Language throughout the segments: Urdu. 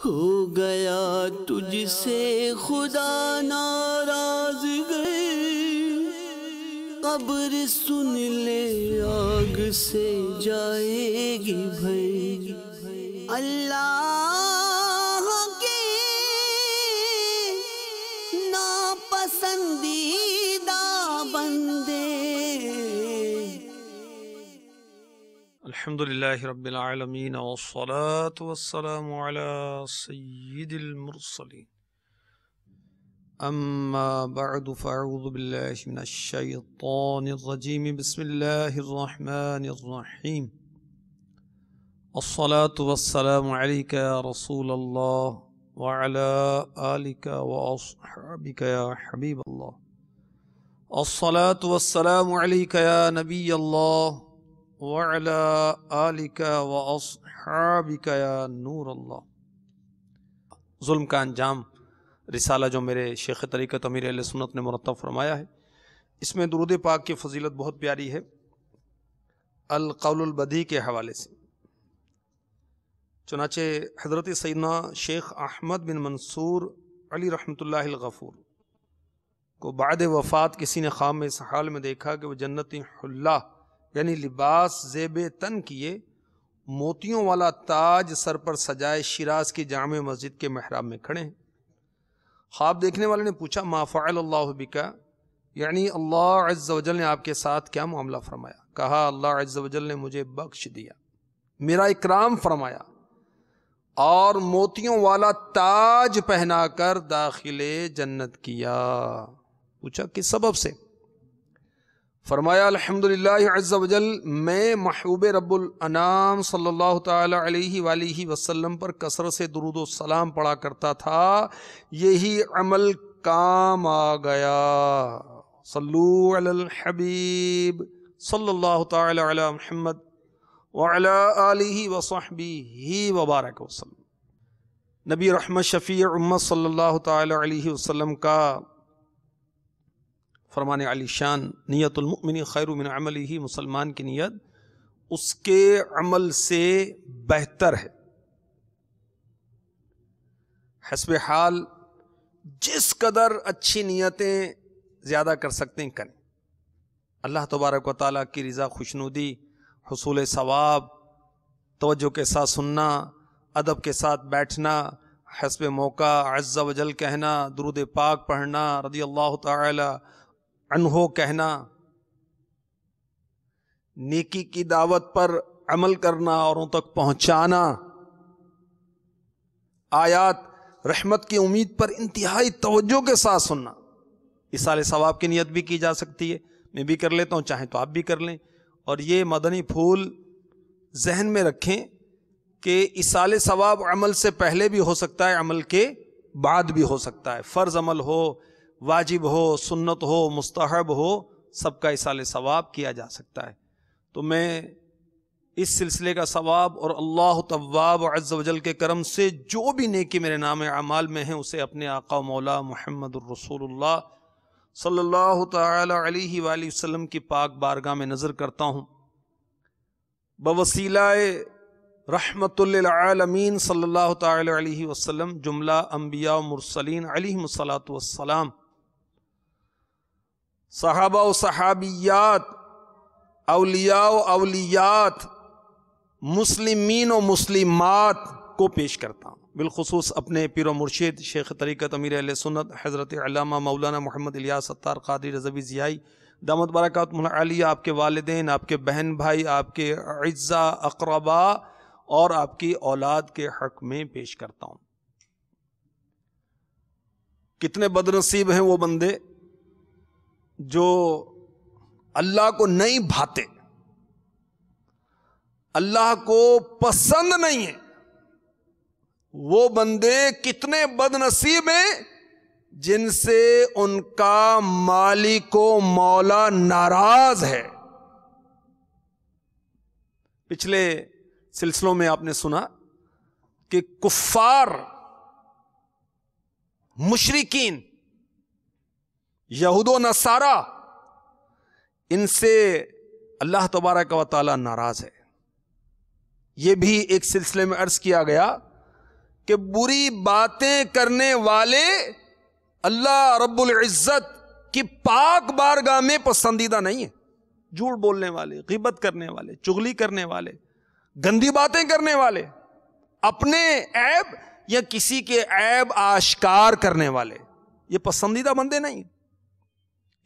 ہو گیا تجھ سے خدا ناراض گئے، قبر سن لے آگ سے جائے گی بھئی، اللہ کے ناپسندیدہ بندے۔ الحمد للہ رب العالمین والصلاة والسلام علی سید المرسلین، اما بعد فاعوذ باللہ من الشیطان الرجیم، بسم اللہ الرحمن الرحیم، الصلاة والسلام علیک یا رسول اللہ وعلی آلک واصحابک یا حبیب اللہ، الصلاة والسلام علیک یا نبی اللہ وَعَلَىٰ آلِكَ وَأَصْحَابِكَ يَا نور اللہ۔ ظلم کا انجام رسالہ جو میرے شیخ طریقت امیر اہل سنت نے مرتب فرمایا ہے، اس میں درود پاک کی فضیلت بہت پیاری ہے القول البدی کے حوالے سے۔ چنانچہ حضرت سیدنا شیخ احمد بن منصور علی رحمۃ اللہ الغفور کو بعد وفات کسی نے خواب میں اس حال میں دیکھا کہ وہ جنتی حلہ یعنی لباس زیب تن کیے، موتیوں والا تاج سر پر سجائے شیراز کی جامع مسجد کے محراب میں کھڑے ہیں۔ خواب دیکھنے والے نے پوچھا ما فعل اللہ بکا، یعنی اللہ عز و جل نے آپ کے ساتھ کیا معاملہ فرمایا؟ کہا اللہ عز و جل نے مجھے بخش دیا، میرا اکرام فرمایا اور موتیوں والا تاج پہنا کر داخل جنت کیا۔ پوچھا کس سبب سے؟ فرمایا الحمدللہ عز و جل، میں محبوب رب الانام صلی اللہ تعالی علیہ وآلہ وسلم پر کثرت سے درود و سلام پڑھا کرتا تھا، یہی عمل کام آ گیا۔ صلو علی الحبیب صلی اللہ تعالی علی محمد وعلی آلہ وصحبہ وبارک وسلم۔ نبی رحمت شفیع امت صلی اللہ تعالی علیہ وسلم کا فرمان علی شان، نیت المؤمن خیر من عملہ، مسلمان کی نیت اس کے عمل سے بہتر ہے۔ حسب حال جس قدر اچھی نیتیں زیادہ کر سکتے ہیں کریں، اللہ تبارک و تعالیٰ کی رضا، خوشنودی، حصول ثواب، توجہ کے ساتھ سننا، ادب کے ساتھ بیٹھنا، حسب موقع عز و جل کہنا، درود پاک پڑھنا، رضی اللہ تعالی عنہ کہنا، نیکی کی دعوت پر عمل کرنا، اوروں تک پہنچانا، آیات رحمت کی امید پر انتہائی توجہ کے ساتھ سننا، ایصال ثواب کی نیت بھی کی جا سکتی ہے، میں بھی کر لیتا ہوں، چاہیں تو آپ بھی کر لیں۔ اور یہ مدنی پھول ذہن میں رکھیں کہ ایصال ثواب عمل سے پہلے بھی ہو سکتا ہے، عمل کے بعد بھی ہو سکتا ہے، فرض عمل ہو، واجب ہو، سنت ہو، مستحب ہو، سب کا ایصال ثواب کیا جا سکتا ہے۔ تو میں اس سلسلے کا ثواب اور اللہ تواب عز و جل کے کرم سے جو بھی نیکی میرے نام اعمال میں ہیں اسے اپنے آقا و مولا محمد الرسول اللہ صلی اللہ تعالی علیہ وآلہ وسلم کی پاک بارگاہ میں نظر کرتا ہوں، بوسیلہ رحمت للعالمین صلی اللہ تعالی علیہ وسلم، جملہ انبیاء و مرسلین علیہم الصلاۃ والسلام، صحابہ و صحابیات، اولیاء و اولیات، مسلمین و مسلمات کو پیش کرتا ہوں، بالخصوص اپنے پیر و مرشد شیخ طریقت امیر اہل سنت حضرت علامہ مولانا محمد الیاس ستار قادری رضوی ضیائی دامت برکاتہم العالیہ، آپ کے والدین، آپ کے بہن بھائی، آپ کے اعزاء اقربا اور آپ کی اولاد کے حق میں پیش کرتا ہوں۔ کتنے بدنصیب ہیں وہ بندے جو اللہ کو نہیں بھاتے، اللہ کو پسند نہیں ہے، وہ بندے کتنے بدنصیب ہیں جن سے ان کا مالک و مولا ناراض ہے۔ پچھلے سلسلوں میں آپ نے سنا کہ کفار، مشرکین، یہود و نصارہ، ان سے اللہ تبارک و تعالی ناراض ہے۔ یہ بھی ایک سلسلے میں عرض کیا گیا کہ بری باتیں کرنے والے اللہ رب العزت کی پاک بارگاہ میں پسندیدہ نہیں ہیں. جھوٹ بولنے والے، غیبت کرنے والے، چغلی کرنے والے، گندی باتیں کرنے والے، اپنے عیب یا کسی کے عیب آشکار کرنے والے، یہ پسندیدہ بندے نہیں.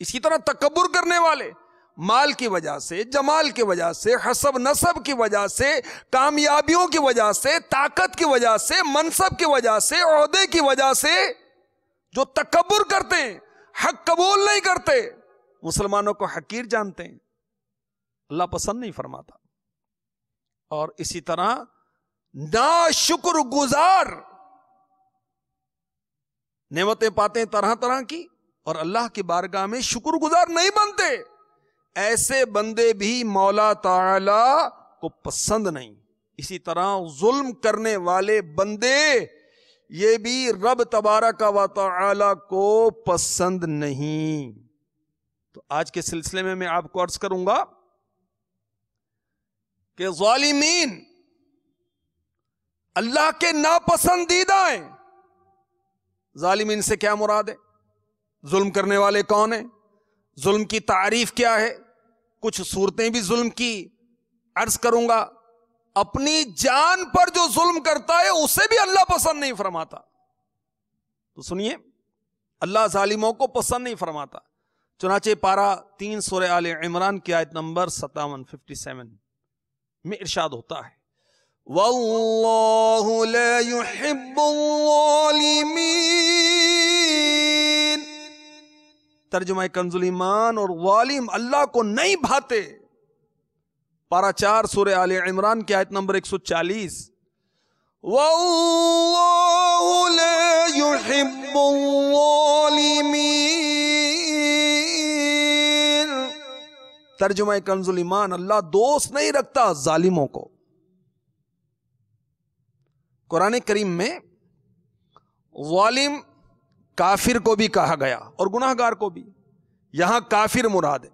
اسی طرح تکبر کرنے والے، مال کی وجہ سے، جمال کی وجہ سے، حسب نسب کی وجہ سے، کامیابیوں کی وجہ سے، طاقت کی وجہ سے، منصب کی وجہ سے، عہدے کی وجہ سے جو تکبر کرتے ہیں، حق قبول نہیں کرتے، مسلمانوں کو حقیر جانتے ہیں، اللہ پسند نہیں فرماتا. اور اسی طرح ناشکر گزار، نعمتیں پاتے ہیں طرح طرح کی اور اللہ کی بارگاہ میں شکر گزار نہیں بنتے، ایسے بندے بھی مولا تعالی کو پسند نہیں. اسی طرح ظلم کرنے والے بندے یہ بھی رب تبارک و تعالی کو پسند نہیں. تو آج کے سلسلے میں آپ کو عرض کروں گا کہ ظالمین اللہ کے ناپسندیدہ ہیں. ظالمین سے کیا مراد ہے؟ ظلم کرنے والے کون ہیں؟ ظلم کی تعریف کیا ہے؟ کچھ صورتیں بھی ظلم کی عرض کروں گا. اپنی جان پر جو ظلم کرتا ہے اسے بھی اللہ پسند نہیں فرماتا. تو سنیے، اللہ ظالموں کو پسند نہیں فرماتا. چنانچہ پارہ 3 سورہ آل عمران کی آیت نمبر 57 میں ارشاد ہوتا ہے، واللہ لا يحب الظالمین. ترجمہ کنز ایمان، اور ظالم اللہ کو نہیں بھاتے. پارہ 4 سورہ آل عمران کی آیت نمبر 140، واللہ لا يحب الظالمین. ترجمہ کنز ایمان، اللہ دوست نہیں رکھتا ظالموں کو. قرآن کریم میں ظالم کافر کو بھی کہا گیا اور گناہ گار کو بھی. یہاں کافر مراد ہے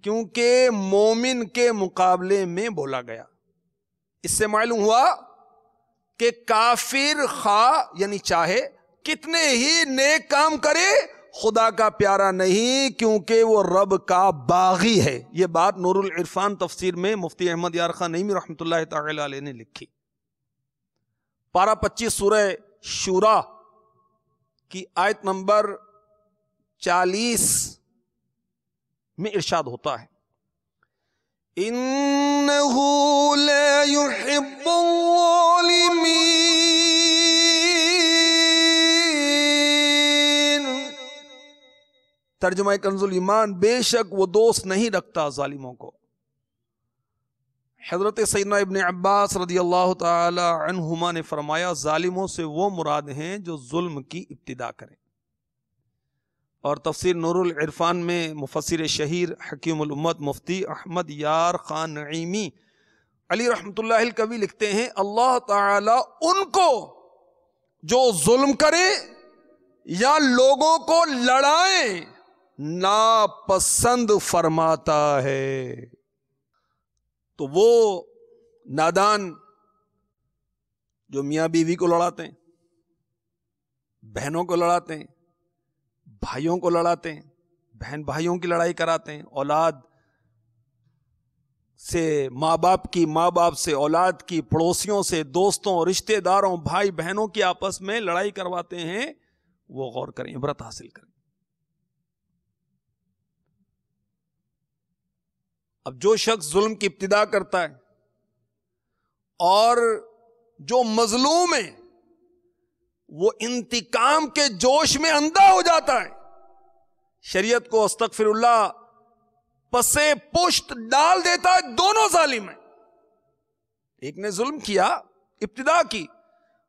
کیونکہ مومن کے مقابلے میں بولا گیا. اس سے معلوم ہوا کہ کافر خواہ یعنی چاہے کتنے ہی نیک کام کرے خدا کا پیارا نہیں، کیونکہ وہ رب کا باغی ہے. یہ بات نور العرفان تفسیر میں مفتی احمد یار خان نعیمی رحمۃ اللہ تعالی علیہ نے لکھی. پارہ 25 سورہ شورا کی آیت نمبر 40 میں ارشاد ہوتا ہے، انہ لا يحب الظالمین. ترجمہ کنز ایمان، بے شک وہ دوست نہیں رکھتا ظالموں کو. حضرت سیدنا ابن عباس رضی اللہ تعالی عنہما نے فرمایا، ظالموں سے وہ مراد ہیں جو ظلم کی ابتدا کریں. اور تفسیر نور العرفان میں مفسر شہیر حکیم الامت مفتی احمد یار خان نعیمی علی رحمت اللہ الکوی لکھتے ہیں، اللہ تعالی ان کو جو ظلم کرے یا لوگوں کو لڑائیں ناپسند فرماتا ہے. تو وہ نادان جو میاں بیوی کو لڑاتے ہیں، بہنوں کو لڑاتے ہیں، بھائیوں کو لڑاتے ہیں، بہن بھائیوں کی لڑائی کراتے ہیں، اولاد سے ماں باپ کی، ماں باپ سے اولاد کی، پڑوسیوں سے، دوستوں، رشتہ داروں، بھائی بہنوں کی آپس میں لڑائی کرواتے ہیں، وہ غور کریں، عبرت حاصل کریں. اب جو شخص ظلم کی ابتدا کرتا ہے اور جو مظلوم ہے وہ انتقام کے جوش میں اندھا ہو جاتا ہے، شریعت کو استغفر اللہ پسے پشت ڈال دیتا ہے. دونوں ظالم ہیں، ایک نے ظلم کیا، ابتدا کی،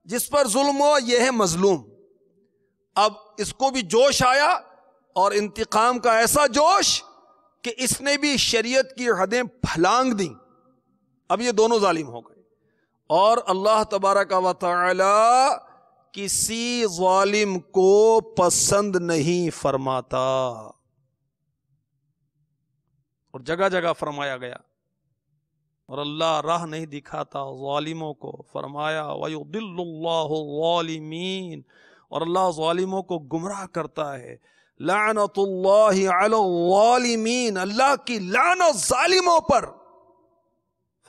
جس پر ظلم ہوا یہ ہے مظلوم. اب اس کو بھی جوش آیا اور انتقام کا ایسا جوش کہ اس نے بھی شریعت کی حدیں پھلانگ دیں. اب یہ دونوں ظالم ہو گئے. اور اللہ تبارک و تعالی کسی ظالم کو پسند نہیں فرماتا. اور جگہ جگہ فرمایا گیا اور اللہ راہ نہیں دکھاتا ظالموں کو. فرمایا وَيُضِلُّ اللَّهُ الظَّالِمِينَ، اور اللہ ظالموں کو گمراہ کرتا ہے. لعنت اللہ علی الظالمین، اللہ کی لعنت ظالموں پر.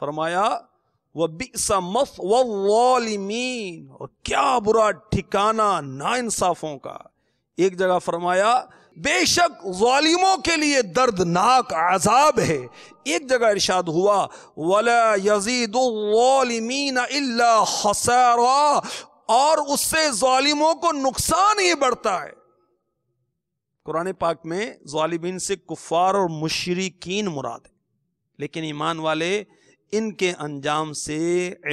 فرمایا وَبِئْسَ مَثْوَى الظَّالِمِينَ، اور کیا برا ٹھکانہ ناانصافوں کا. ایک جگہ فرمایا بے شک ظالموں کے لیے دردناک عذاب ہے. ایک جگہ ارشاد ہوا وَلَا يَزِيدُ الظَّالِمِينَ إِلَّا خَسَارًا، اور اس سے ظالموں کو نقصان ہی بڑھتا ہے. قرآن پاک میں ظالمین سے کفار اور مشرکین مراد ہے، لیکن ایمان والے ان کے انجام سے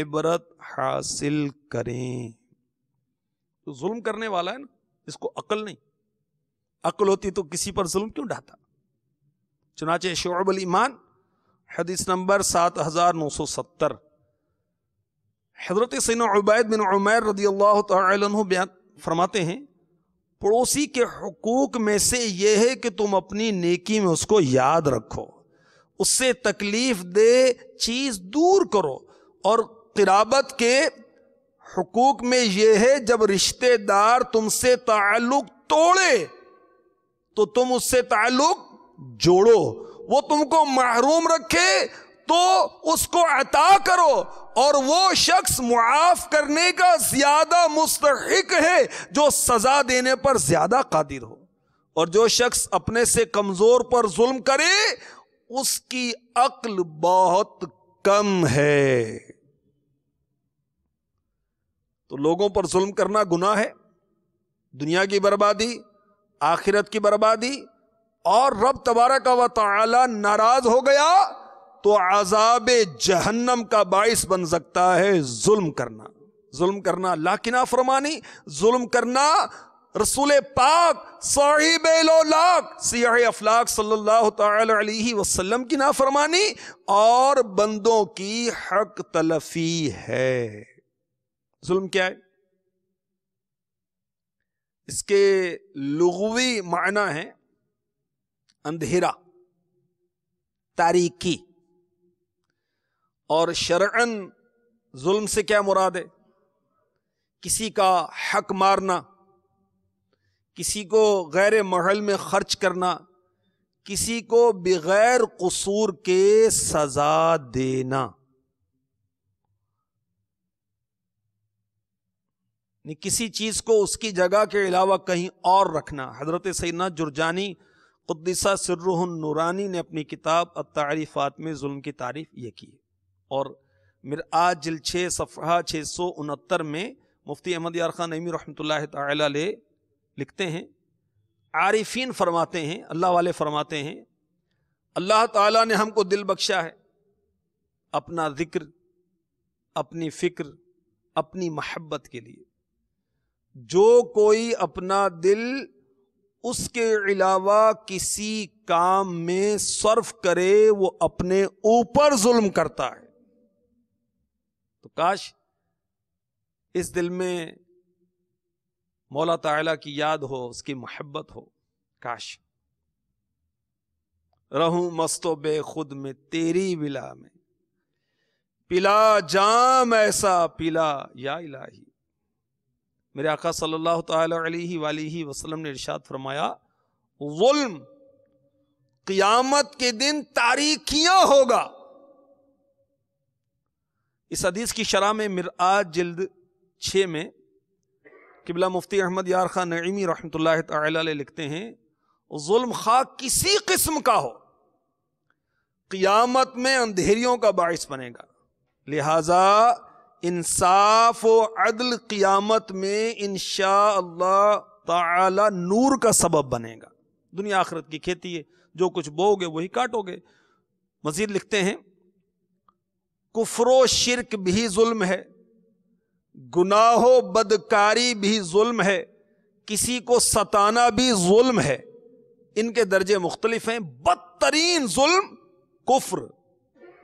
عبرت حاصل کریں. تو ظلم کرنے والا ہے نا، اس کو عقل نہیں. عقل ہوتی تو کسی پر ظلم کیوں ڈھاتا. چنانچہ شعب الایمان حدیث نمبر 7970، حضرت سیدنا عبید بن عمیر رضی اللہ تعالی عنہ بیان فرماتے ہیں پڑوسی کے حقوق میں سے یہ ہے کہ تم اپنی نیکی میں اس کو یاد رکھو، اس سے تکلیف دہ چیز دور کرو. اور قرابت کے حقوق میں یہ ہے جب رشتہ دار تم سے تعلق توڑے تو تم اس سے تعلق جوڑو. وہ تم کو محروم رکھے تو اس کو عطا کرو، اور وہ شخص معاف کرنے کا زیادہ مستحق ہے جو سزا دینے پر زیادہ قادر ہو. اور جو شخص اپنے سے کمزور پر ظلم کرے اس کی عقل بہت کم ہے. تو لوگوں پر ظلم کرنا گناہ ہے، دنیا کی بربادی، آخرت کی بربادی، اور رب تبارک و تعالی ناراض ہو گیا تو عذاب جہنم کا باعث بن سکتا ہے ظلم کرنا. ظلم کرنا اللہ کی نافرمانی، ظلم کرنا رسول پاک صاحب الاولاق سیاہ افلاق صلی اللہ تعالی علیہ وسلم کی نافرمانی اور بندوں کی حق تلفی ہے. ظلم کیا ہے؟ اس کے لغوی معنی ہے اندھیرا، تاریکی. اور شرعاً ظلم سے کیا مراد ہے؟ کسی کا حق مارنا، کسی کو غیر محل میں خرچ کرنا، کسی کو بغیر قصور کے سزا دینا. کسی چیز کو اس کی جگہ کے علاوہ کہیں اور رکھنا. حضرت سیدنا جرجانی قدس سرہ النورانی نے اپنی کتاب التعریفات میں ظلم کی تعریف یہ کی. اور مرآت جلد 6 صفحہ 669 میں مفتی احمد یار خان نعیمی رحمۃ اللہ تعالی علیہ لکھتے ہیں، عارفین فرماتے ہیں، اللہ والے فرماتے ہیں اللہ تعالیٰ نے ہم کو دل بخشا ہے اپنا ذکر، اپنی فکر، اپنی محبت کے لیے. جو کوئی اپنا دل اس کے علاوہ کسی کام میں صرف کرے وہ اپنے اوپر ظلم کرتا ہے. تو کاش اس دل میں مولا تعالیٰ کی یاد ہو، اس کی محبت ہو. کاش رہوں مست و بے خود میں تیری ولا میں، پلا جام ایسا پلا یا الہی. میرے آقا صلی اللہ تعالی علیہ وآلہ وسلم نے ارشاد فرمایا ظلم قیامت کے دن تاریکیاں ہوگا. اس حدیث کی شرح میں مرآت جلد 6 میں قبلہ مفتی احمد یار خان نعیمی رحمۃ اللہ تعالی علیہ لکھتے ہیں ظلم خواہ کسی قسم کا ہو قیامت میں اندھیریوں کا باعث بنے گا. لہذا انصاف و عدل قیامت میں انشاءاللہ تعالی نور کا سبب بنے گا. دنیا آخرت کی کھیتی ہے، جو کچھ بو گے وہی کاٹو گے. مزید لکھتے ہیں کفر و شرک بھی ظلم ہے، گناہ و بدکاری بھی ظلم ہے، کسی کو ستانا بھی ظلم ہے. ان کے درجے مختلف ہیں. بدترین ظلم کفر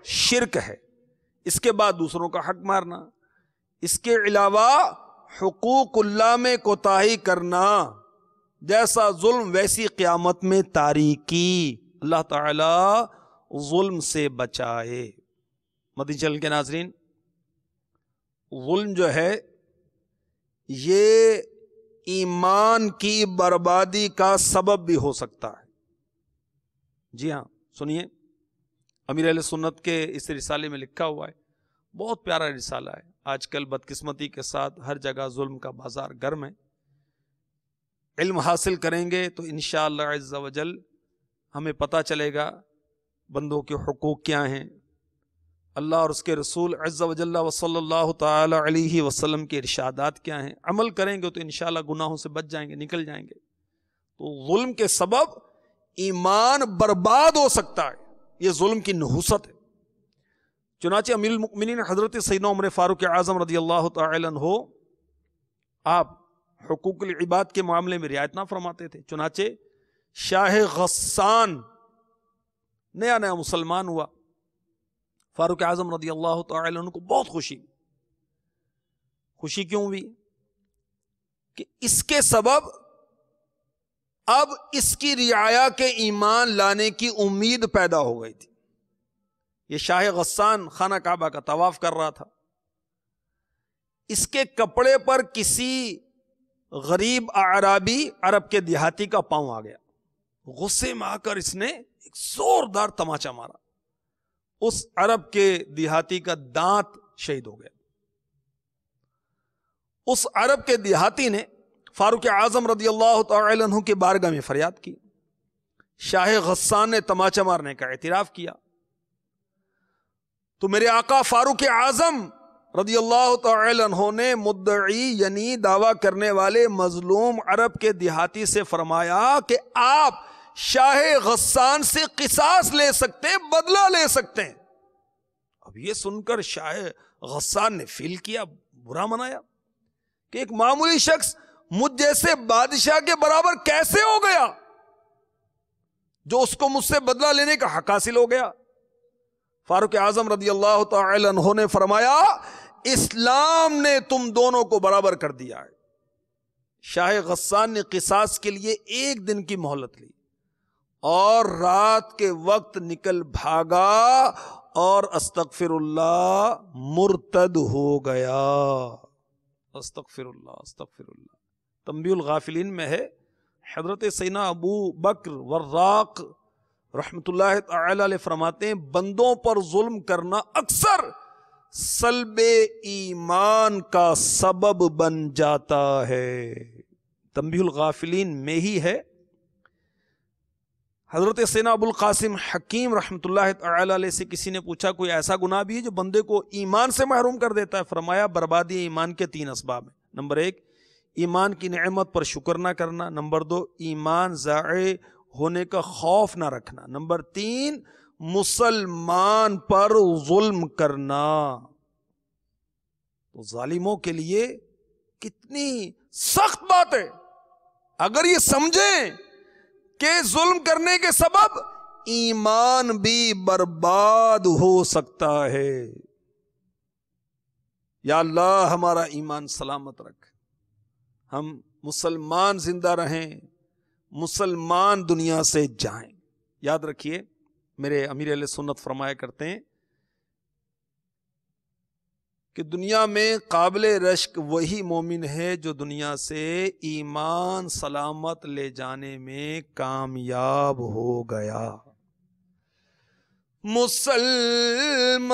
شرک ہے، اس کے بعد دوسروں کا حق مارنا، اس کے علاوہ حقوق اللہ میں کوتاہی کرنا. جیسا ظلم ویسی قیامت میں تاریکی. اللہ تعالی ظلم سے بچائے. مدنی چینل کے ناظرین، ظلم جو ہے یہ ایمان کی بربادی کا سبب بھی ہو سکتا ہے۔ جی ہاں، سنیے، امیر اہل سنت کے اس رسالے میں لکھا ہوا ہے، بہت پیارا رسالہ ہے۔ آج کل بدقسمتی کے ساتھ ہر جگہ ظلم کا بازار گرم ہے۔ علم حاصل کریں گے تو انشاءاللہ عز و جل ہمیں پتہ چلے گا بندوں کے حقوق کیا ہیں، اللہ اور اس کے رسول عز و جل و صلی اللہ تعالی علیہ وسلم کے ارشادات کیا ہیں۔ عمل کریں گے تو انشاءاللہ گناہوں سے بچ جائیں گے، نکل جائیں گے۔ تو ظلم کے سبب ایمان برباد ہو سکتا ہے، یہ ظلم کی نحوست ہے۔ چنانچہ امیر المؤمنین حضرت سیدنا عمر فاروق اعظم رضی اللہ تعالی عنہ، آپ حقوق العباد کے معاملے میں رعایت نہ فرماتے تھے۔ چنانچہ شاہ غسان نیا نیا مسلمان ہوا، فاروق اعظم رضی اللہ تعالی عنہ کو بہت خوشی کیوں ہوئی کہ اس کے سبب اب اس کی رعایا کے ایمان لانے کی امید پیدا ہو گئی تھی۔ یہ شاہ غسان خانہ کعبہ کا طواف کر رہا تھا، اس کے کپڑے پر کسی غریب اعرابی عرب کے دیہاتی کا پاؤں آ گیا۔ غصے میں آ کر اس نے ایک زوردار تماچا مارا، اس عرب کے دیہاتی کا دانت شہید ہو گیا۔ اس عرب کے دیہاتی نے فاروق اعظم رضی اللہ تعالی عنہ کی بارگاہ میں فریاد کی۔ شاہ غسان نے تماچا مارنے کا اعتراف کیا تو میرے آقا فاروق اعظم رضی اللہ تعالی عنہ نے مدعی یعنی دعویٰ کرنے والے مظلوم عرب کے دیہاتی سے فرمایا کہ آپ شاہ غسان سے قصاص لے سکتے ہیں، بدلہ لے سکتے ہیں۔ اب یہ سن کر شاہ غسان نے فیل کیا، برا منایا کہ ایک معمولی شخص مجھ جیسے بادشاہ کے برابر کیسے ہو گیا جو اس کو مجھ سے بدلہ لینے کا حق حاصل ہو گیا۔ فاروق اعظم رضی اللہ تعالی عنہ نے فرمایا اسلام نے تم دونوں کو برابر کر دیا ہے۔ شاہ غسان نے قصاص کے لیے 1 دن کی مہلت لی اور رات کے وقت نکل بھاگا اور استغفر اللہ مرتد ہو گیا۔ استغفر اللہ استغفر اللہ۔ تنبیہ الغافلین میں ہے، حضرت سیدنا ابو بکر وراق رحمت اللہ تعالی علیہ فرماتے ہیں بندوں پر ظلم کرنا اکثر سلب ایمان کا سبب بن جاتا ہے۔ تنبیہ الغافلین میں ہی ہے۔ حضرت سیدنا ابو القاسم حکیم رحمت اللہ تعالی علیہ سے کسی نے پوچھا کوئی ایسا گناہ بھی ہے جو بندے کو ایمان سے محروم کر دیتا ہے؟ فرمایا بربادی ایمان کے 3 اسباب ہیں۔ نمبر 1 ایمان کی نعمت پر شکر نہ کرنا، نمبر 2 ایمان ضائع ہونے کا خوف نہ رکھنا، نمبر 3 مسلمان پر ظلم کرنا۔ تو ظالموں کے لیے کتنی سخت بات ہے اگر یہ سمجھیں کہ ظلم کرنے کے سبب ایمان بھی برباد ہو سکتا ہے۔ یا اللہ ہمارا ایمان سلامت رکھ، ہم مسلمان زندہ رہیں، مسلمان دنیا سے جائیں۔ یاد رکھیے میرے امیر اہل سنت فرمایا کرتے ہیں کہ دنیا میں قابل رشک وہی مومن ہے جو دنیا سے ایمان سلامت لے جانے میں کامیاب ہو گیا۔ مسلمان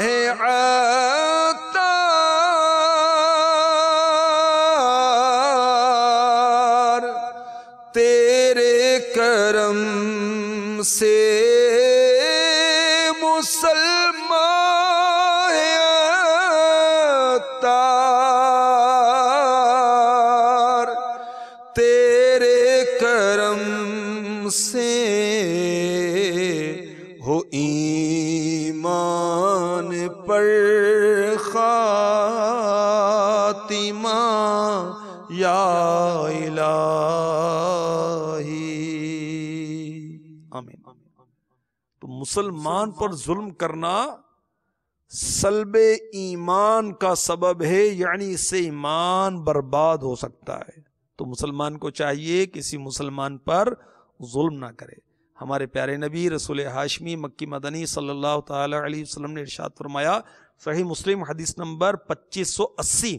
ہے تیرے کرم سے مسلمان ہے عطار، تیرے کرم سے ہو ایمان پر خاتمہ یا آمین۔ تو مسلمان پر ظلم کرنا سلب ایمان کا سبب ہے، یعنی اس سے ایمان برباد ہو سکتا ہے۔ تو مسلمان کو چاہیے کسی مسلمان پر ظلم نہ کرے۔ ہمارے پیارے نبی رسول ہاشمی مکی مدنی صلی اللہ تعالی علیہ وسلم نے ارشاد فرمایا، صحیح مسلم حدیث نمبر 2580،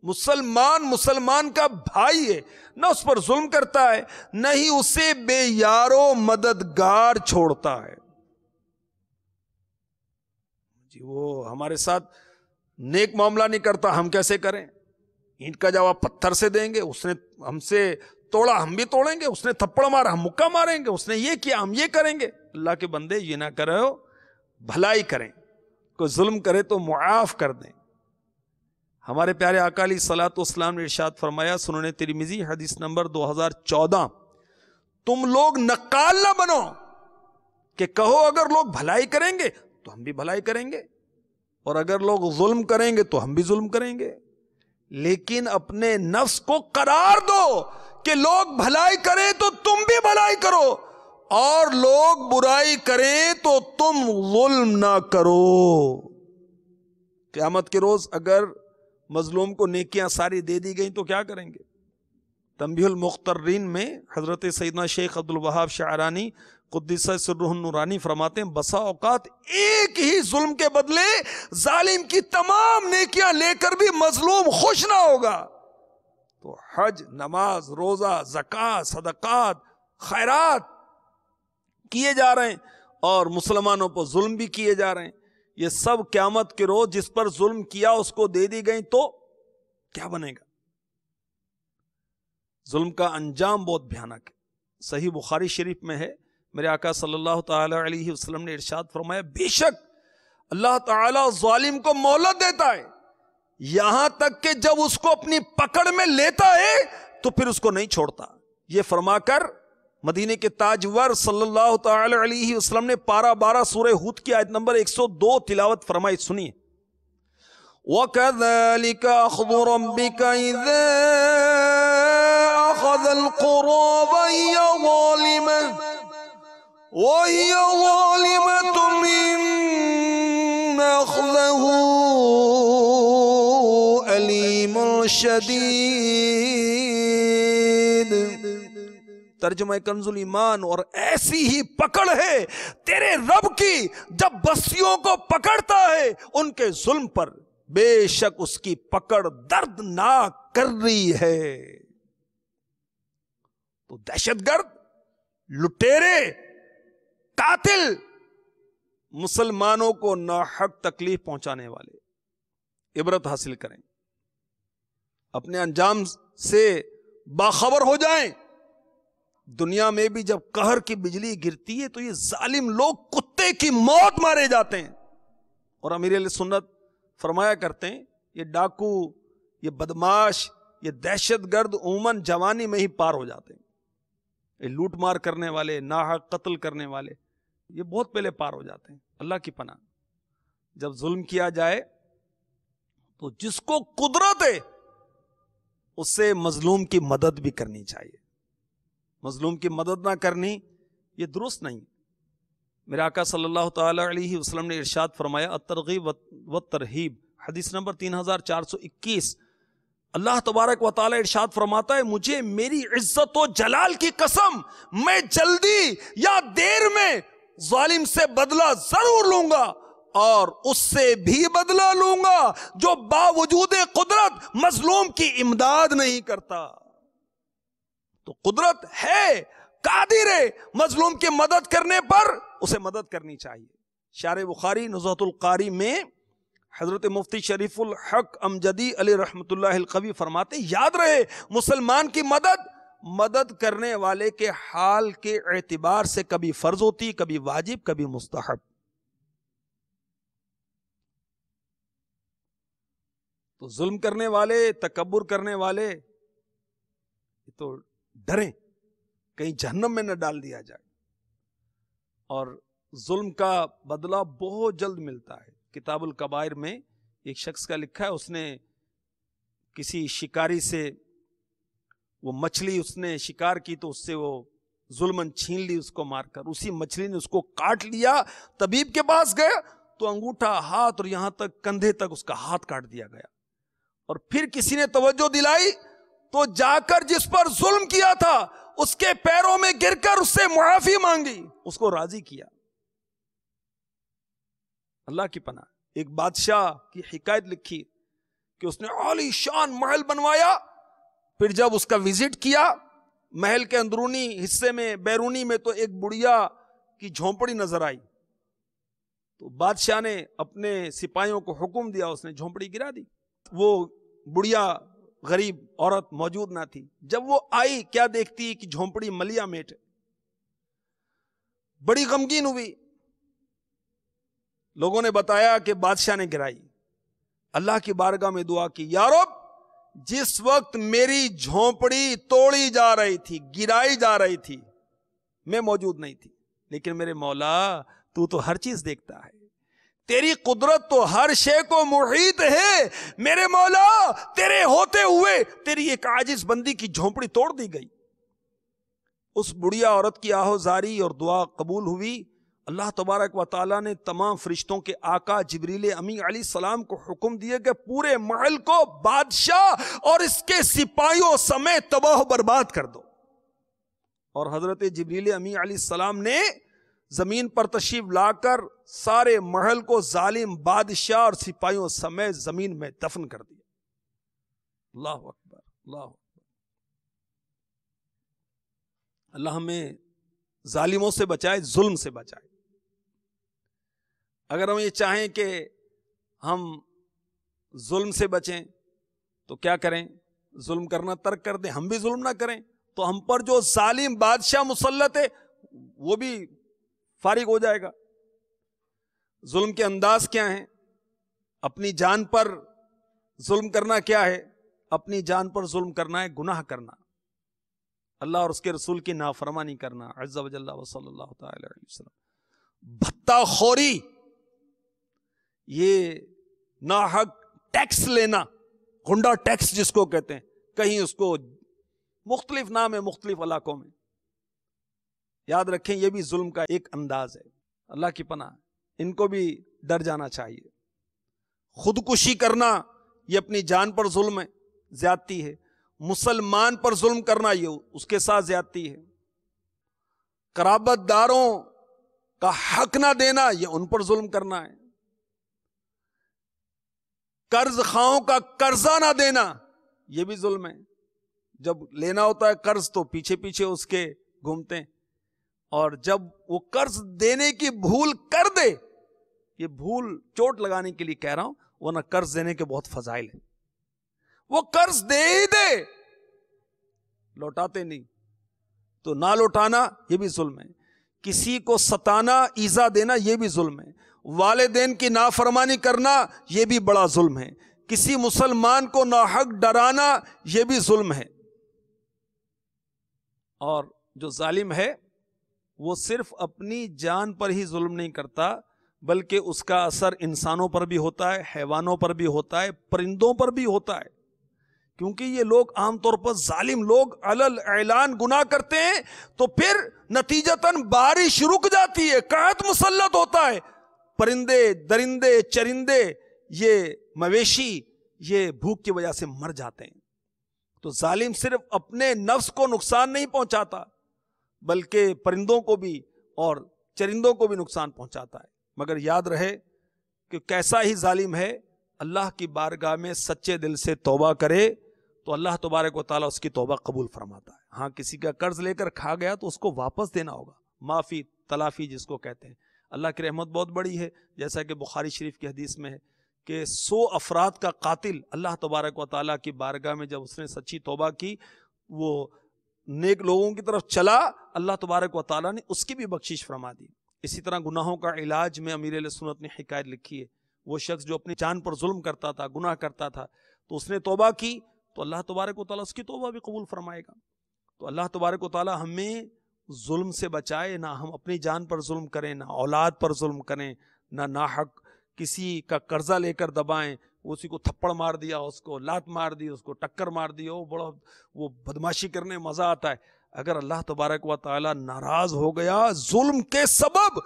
مسلمان کا بھائی ہے، نہ اس پر ظلم کرتا ہے، نہ ہی اسے بے یارو مددگار چھوڑتا ہے۔ جی وہ ہمارے ساتھ نیک معاملہ نہیں کرتا، ہم کیسے کریں؟ اینٹ کا جواب پتھر سے دیں گے، اس نے ہم سے توڑا ہم بھی توڑیں گے، اس نے تھپڑ مارا ہم مکہ ماریں گے، اس نے یہ کیا ہم یہ کریں گے۔ اللہ کے بندے یہ نہ کرو، بھلائی کریں، کوئی ظلم کرے تو معاف کر دیں۔ ہمارے پیارے آقا علیہ الصلوۃ والسلام نے ارشاد فرمایا، سنن ترمذی حدیث نمبر 2014، تم لوگ نقال نہ بنو کہ کہو اگر لوگ بھلائی کریں گے تو ہم بھی بھلائی کریں گے، اور اگر لوگ ظلم کریں گے تو ہم بھی ظلم کریں گے، لیکن اپنے نفس کو قرار دو کہ لوگ بھلائی کریں تو تم بھی بھلائی کرو، اور لوگ برائی کریں تو تم ظلم نہ کرو۔ قیامت کے روز اگر مظلوم کو نیکیاں ساری دے دی گئیں تو کیا کریں گے؟ تنبیہ المخترین میں حضرت سیدنا شیخ عبد الوہاب شعرانی قدس سرہ النورانی فرماتے ہیں، بسا اوقات ایک ہی ظلم کے بدلے ظالم کی تمام نیکیاں لے کر بھی مظلوم خوش نہ ہوگا۔ تو حج، نماز، روزہ، زکوٰۃ، صدقات، خیرات کیے جا رہے ہیں، اور مسلمانوں پر ظلم بھی کیے جا رہے ہیں، یہ سب قیامت کے روز جس پر ظلم کیا اس کو دے دی گئی تو کیا بنے گا؟ ظلم کا انجام بہت بھیانک ہے۔ صحیح بخاری شریف میں ہے، میرے آقا صلی اللہ تعالی علیہ وسلم نے ارشاد فرمایا، بے شک اللہ تعالی ظالم کو مہلت دیتا ہے یہاں تک کہ جب اس کو اپنی پکڑ میں لیتا ہے تو پھر اس کو نہیں چھوڑتا۔ یہ فرما کر مدینے کے تاجور صلی اللہ تعالی علیہ وسلم نے پارہ 12 سورہ ہود کی آیت نمبر 102 تلاوت فرمائی، سنیے، وَكَذَلِكَ أَخْذُ رَبِّكَ إِذَا أَخَذَ الْقُرَى وَهِيَ ظَالِمَةٌ إِنَّ أَخْذَهُ أَلِيمٌ شَدِيدٌ۔ ترجمہ کنز الایمان، اور ایسی ہی پکڑ ہے تیرے رب کی جب بستیوں کو پکڑتا ہے ان کے ظلم پر، بے شک اس کی پکڑ دردناک کر رہی ہے۔ تو دہشت گرد، لٹیرے، قاتل، مسلمانوں کو ناحق تکلیف پہنچانے والے عبرت حاصل کریں، اپنے انجام سے باخبر ہو جائیں۔ دنیا میں بھی جب قہر کی بجلی گرتی ہے تو یہ ظالم لوگ کتے کی موت مارے جاتے ہیں، اور امیر اہل سنت فرمایا کرتے ہیں یہ ڈاکو، یہ بدماش، یہ دہشت گرد عموماً جوانی میں ہی پار ہو جاتے ہیں۔ یہ لوٹ مار کرنے والے، ناحق قتل کرنے والے، یہ بہت پہلے پار ہو جاتے ہیں۔ اللہ کی پناہ، جب ظلم کیا جائے تو جس کو قدرت ہے اس سے مظلوم کی مدد بھی کرنی چاہیے۔ مظلوم کی مدد نہ کرنی یہ درست نہیں۔ میرے آقا صلی اللہ تعالی علیہ وسلم نے ارشاد فرمایا، الترغیب والترہیب حدیث نمبر 3421، اللہ تبارک و تعالی ارشاد فرماتا ہے، مجھے میری عزت و جلال کی قسم، میں جلدی یا دیر میں ظالم سے بدلہ ضرور لوں گا، اور اس سے بھی بدلہ لوں گا جو باوجود قدرت مظلوم کی امداد نہیں کرتا۔ تو قدرت ہے، قادر ہے، مظلوم کی مدد کرنے پر اسے مدد کرنی چاہیے۔ شارح بخاری نزہۃ القاری میں حضرت مفتی شریف الحق امجدی علیہ رحمت اللہ القوی فرماتے، یاد رہے مسلمان کی مدد کرنے والے کے حال کے اعتبار سے کبھی فرض ہوتی، کبھی واجب، کبھی مستحب۔ تو ظلم کرنے والے، تکبر کرنے والے تو ڈریں کہیں جہنم میں نہ ڈال دیا جائے، اور ظلم کا بدلہ بہت جلد ملتا ہے۔ کتاب الکبائر میں ایک شخص کا لکھا ہے، اس نے کسی شکاری سے وہ مچھلی اس نے شکار کی تو اس سے وہ ظلمن چھین لی اس کو مار کر، اسی مچھلی نے اس کو کاٹ لیا۔ طبیب کے پاس گیا تو انگوٹھا، ہاتھ اور یہاں تک کندھے تک اس کا ہاتھ کاٹ دیا گیا، اور پھر کسی نے توجہ دلائی تو جا کر جس پر ظلم کیا تھا اس کے پیروں میں گر کر اس سے معافی مانگی، اس کو راضی کیا۔ اللہ کی پناہ، ایک بادشاہ کی حکایت لکھی کہ اس نے عالی شان محل بنوایا، پھر جب اس کا وزٹ کیا محل کے اندرونی حصے میں، بیرونی میں، تو ایک بڑھیا کی جھونپڑی نظر آئی، تو بادشاہ نے اپنے سپاہیوں کو حکم دیا، اس نے جھونپڑی گرا دی۔ وہ بڑھیا غریب عورت موجود نہ تھی، جب وہ آئی کیا دیکھتی کہ جھونپڑی ملیا میٹ ہے، بڑی غمگین ہوئی۔ لوگوں نے بتایا کہ بادشاہ نے گرائی، اللہ کی بارگاہ میں دعا کی، یا رب جس وقت میری جھونپڑی توڑی جا رہی تھی، گرائی جا رہی تھی، میں موجود نہیں تھی، لیکن میرے مولا تو ہر چیز دیکھتا ہے، تیری قدرت تو ہر شے کو محیط ہے، میرے مولا تیرے ہوتے ہوئے تیری ایک عاجز بندی کی جھونپڑی توڑ دی گئی۔ اس بڑھیا عورت کی آہوزاری اور دعا قبول ہوئی۔ اللہ تبارک و تعالیٰ نے تمام فرشتوں کے آقا جبریل امی علیہ السلام کو حکم دیے کہ پورے محل کو بادشاہ اور اس کے سپاہیوں سمیت تباہ و برباد کر دو، اور حضرت جبریل امی علیہ السلام نے زمین پر تشریف لا کر سارے محل کو ظالم بادشاہ اور سپاہیوں سمیت زمین میں دفن کر دیا۔ اللہ اکبر، اللہ اکبر۔ اللہ ہمیں ظالموں سے بچائے، ظلم سے بچائے۔ اگر ہم یہ چاہیں کہ ہم ظلم سے بچیں تو کیا کریں؟ ظلم کرنا ترک کر دیں، ہم بھی ظلم نہ کریں، تو ہم پر جو ظالم بادشاہ مسلط ہے وہ بھی فارغ ہو جائے گا۔ ظلم کے انداز کیا ہیں؟ اپنی جان پر ظلم کرنا کیا ہے؟ اپنی جان پر ظلم کرنا ہے گناہ کرنا، اللہ اور اس کے رسول کی نافرمانی کرنا، عز و جل و صلی اللہ تعالی علیہ وسلم۔ بھتہ خوری، یہ ناحق ٹیکس لینا، غنڈہ ٹیکس جس کو کہتے ہیں، کہیں اس کو مختلف نام ہے مختلف علاقوں میں، یاد رکھیں یہ بھی ظلم کا ایک انداز ہے۔ اللہ کی پناہ، ان کو بھی ڈر جانا چاہیے۔ خودکشی کرنا یہ اپنی جان پر ظلم ہے، زیادتی ہے۔ مسلمان پر ظلم کرنا یہ اس کے ساتھ زیادتی ہے۔ قرابت داروں کا حق نہ دینا یہ ان پر ظلم کرنا ہے۔ قرض خواہوں کا قرضہ نہ دینا یہ بھی ظلم ہے۔ جب لینا ہوتا ہے قرض تو پیچھے پیچھے اس کے گھومتے ہیں، اور جب وہ قرض دینے کی بھول کر دے، یہ بھول چوٹ لگانے کے لیے کہہ رہا ہوں، ورنہ قرض دینے کے بہت فضائل ہیں۔ وہ قرض دے ہی دے، لوٹاتے نہیں، تو نہ لوٹانا یہ بھی ظلم ہے۔ کسی کو ستانا، ایذا دینا یہ بھی ظلم ہے۔ والدین کی نافرمانی کرنا یہ بھی بڑا ظلم ہے۔ کسی مسلمان کو ناحق ڈرانا یہ بھی ظلم ہے۔ اور جو ظالم ہے وہ صرف اپنی جان پر ہی ظلم نہیں کرتا، بلکہ اس کا اثر انسانوں پر بھی ہوتا ہے، حیوانوں پر بھی ہوتا ہے، پرندوں پر بھی ہوتا ہے، کیونکہ یہ لوگ عام طور پر ظالم لوگ علل اعلان گناہ کرتے ہیں تو پھر نتیجتاً بارش رک جاتی ہے، قحط مسلط ہوتا ہے، پرندے درندے چرندے یہ مویشی یہ بھوک کی وجہ سے مر جاتے ہیں۔ تو ظالم صرف اپنے نفس کو نقصان نہیں پہنچاتا بلکہ پرندوں کو بھی اور چرندوں کو بھی نقصان پہنچاتا ہے۔ مگر یاد رہے کہ کیسا ہی ظالم ہے، اللہ کی بارگاہ میں سچے دل سے توبہ کرے تو اللہ تبارک و تعالیٰ اس کی توبہ قبول فرماتا ہے۔ ہاں کسی کا قرض لے کر کھا گیا تو اس کو واپس دینا ہوگا، معافی تلافی جس کو کہتے ہیں۔ اللہ کی رحمت بہت بڑی ہے، جیسا کہ بخاری شریف کی حدیث میں ہے کہ 100 افراد کا قاتل اللہ تبارک و تعالیٰ کی بارگاہ میں جب اس نے سچی توبہ کی، وہ نیک لوگوں کی طرف چلا، اللہ تبارک و تعالیٰ نے اس کی بھی بخشش فرما دی۔ اسی طرح گناہوں کا علاج میں امیر اہل سنت نے حکایت لکھی ہے، وہ شخص جو اپنی جان پر ظلم کرتا تھا، گناہ کرتا تھا، تو اس نے توبہ کی تو اللہ تبارک و تعالیٰ اس کی توبہ بھی قبول فرمائے گا۔ تو اللہ تبارک و تعالیٰ ہمیں ظلم سے بچائے، نہ ہم اپنی جان پر ظلم کریں، نہ اولاد پر ظلم کریں، نہ ناحق کسی کا قرضہ لے کر دبائیں، اسی کو تھپڑ مار دیا، اس کو لات مار دی، اس کو ٹکر مار دی، وہ بدماشی کرنے مزہ آتا ہے۔ اگر اللہ تبارک و تعالیٰ ناراض ہو گیا ظلم کے سبب،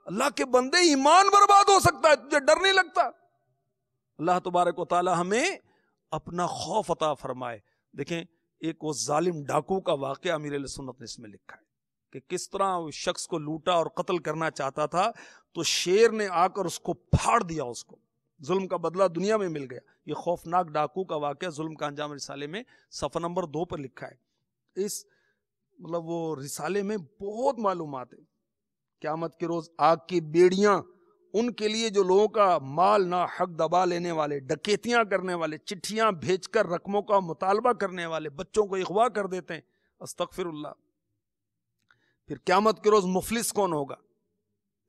اللہ کے بندے ایمان برباد ہو سکتا ہے، تجھے ڈر نہیں لگتا؟ اللہ تبارک و تعالیٰ ہمیں اپنا خوف عطا فرمائے۔ دیکھیں ایک وہ ظالم ڈاکو کا واقعہ امیر اہل سنت نے اس میں لکھا ہے کہ کس طرح اس شخص کو لوٹا اور قتل کرنا چاہتا تھا تو شیر نے آ کر اس کو پھاڑ دیا، اس کو ظلم کا بدلہ دنیا میں مل گیا۔ یہ خوفناک ڈاکو کا واقعہ ظلم کا انجام رسالے میں صفحہ نمبر 2 پر لکھا ہے۔ اس مطلب وہ رسالے میں بہت معلومات ہے۔ قیامت کے روز آگ کی بیڑیاں ان کے لیے جو لوگوں کا مال نا حق دبا لینے والے، ڈکیتیاں کرنے والے، چٹھیاں بھیج کر رقموں کا مطالبہ کرنے والے، بچوں کو اغوا کر دیتے ہیں، استغفر اللہ۔ پھر قیامت کے روز مفلس کون ہوگا؟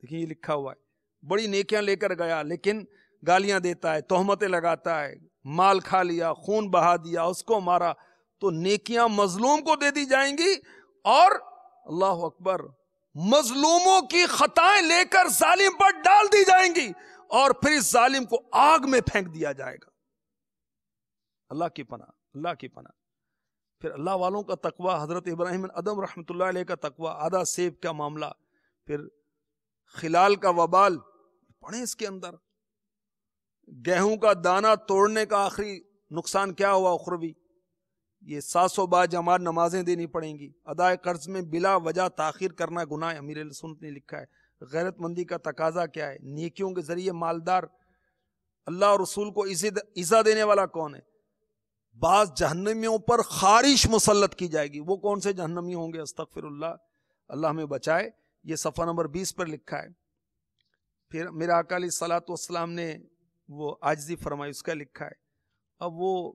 دیکھیں یہ لکھا ہوا ہے، بڑی نیکیاں لے کر گیا لیکن گالیاں دیتا ہے، تہمتیں لگاتا ہے، مال کھا لیا، خون بہا دیا، اس کو مارا، تو نیکیاں مظلوم کو دے دی جائیں گی اور اللہ اکبر مظلوموں کی خطائیں لے کر ظالم پر ڈال دی جائیں گی اور پھر اس ظالم کو آگ میں پھینک دیا جائے گا۔ اللہ کی پناہ، اللہ کی پناہ۔ پھر اللہ والوں کا تقوی، حضرت ابراہیم ادم رحمۃ اللہ علیہ کا تقوی، آدھا سیب کا معاملہ، پھر خلال کا وبال پڑھیں اس کے اندر، گیہوں کا دانہ توڑنے کا آخری نقصان کیا ہوا اخروی، یہ 700 بار جماعت نمازیں دینی پڑیں گی، ادائے قرض میں بلا وجہ تاخیر کرنا گناہ، امیر اہل سنت نے لکھا ہے۔ غیرت مندی کا تقاضا کیا ہے؟ نیکیوں کے ذریعے مالدار، اللہ اور رسول کو ایذا دینے والا کون ہے؟ بعض جہنمیوں پر خارش مسلط کی جائے گی، وہ کون سے جہنمی ہوں گے؟ استغفر اللہ، اللہ ہمیں بچائے۔ یہ صفحہ نمبر 20 پر لکھا ہے۔ پھر میرا آقا علیہ الصلوۃ والسلام نے وہ عاجزی فرمائی، اس کا لکھا ہے۔ اب وہ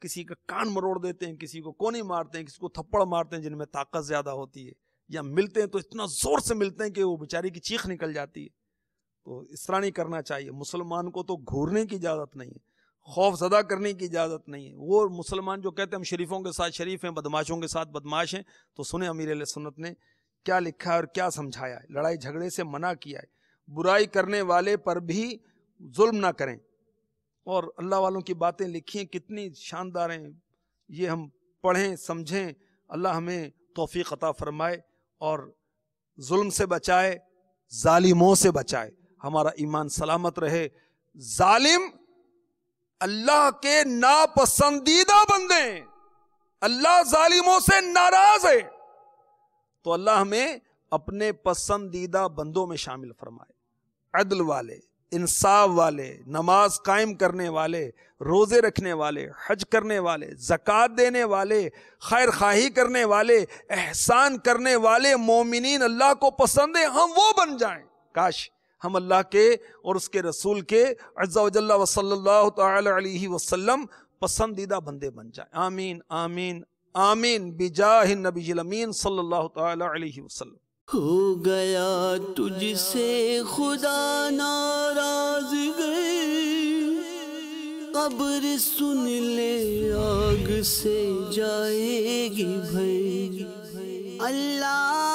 کسی کا کان مروڑ دیتے ہیں، کسی کو کونی مارتے ہیں، کسی کو تھپڑ مارتے ہیں جن میں طاقت زیادہ ہوتی ہے، یا ملتے ہیں تو اتنا زور سے ملتے ہیں کہ وہ بیچاری کی چیخ نکل جاتی ہے۔ تو اس طرح نہیں کرنا چاہیے۔ مسلمان کو تو گھورنے کی اجازت نہیں ہے، خوف زدہ کرنے کی اجازت نہیں ہے۔ وہ مسلمان جو کہتے ہیں ہم شریفوں کے ساتھ شریف ہیں، بدماشوں کے ساتھ بدماش ہیں، تو سنیں امیر اہل سنت نے کیا لکھا ہے اور کیا سمجھایا ہے۔ لڑائی جھگڑے سے منع کیا ہے، برائی کرنے والے پر بھی ظلم نہ کریں، اور اللہ والوں کی باتیں لکھی ہیں کتنی شاندار ہیں، یہ ہم پڑھیں سمجھیں۔ اللہ ہمیں توفیق عطا فرمائے اور ظلم سے بچائے، ظالموں سے بچائے، ہمارا ایمان سلامت رہے۔ ظالم اللہ کے ناپسندیدہ بندے ہیں، اللہ ظالموں سے ناراض ہے، تو اللہ ہمیں اپنے پسندیدہ بندوں میں شامل فرمائے۔ عدل والے، انصاف والے، نماز قائم کرنے والے، روزے رکھنے والے، حج کرنے والے، زکوٰۃ دینے والے، خیر خواہی کرنے والے، احسان کرنے والے مومنین اللہ کو پسند ہیں، ہم وہ بن جائیں۔ کاش ہم اللہ کے اور اس کے رسول کے عز و جل و صلی اللہ تعالی علیہ وسلم پسندیدہ بندے بن جائیں۔ آمین آمین آمین بجاہ النبی الامین صلی اللہ تعالی علیہ وسلم۔ ہو گیا تجھ سے خدا ناراض گئے، قبر سن لے آگ سے جائے گی بھر۔ اللہ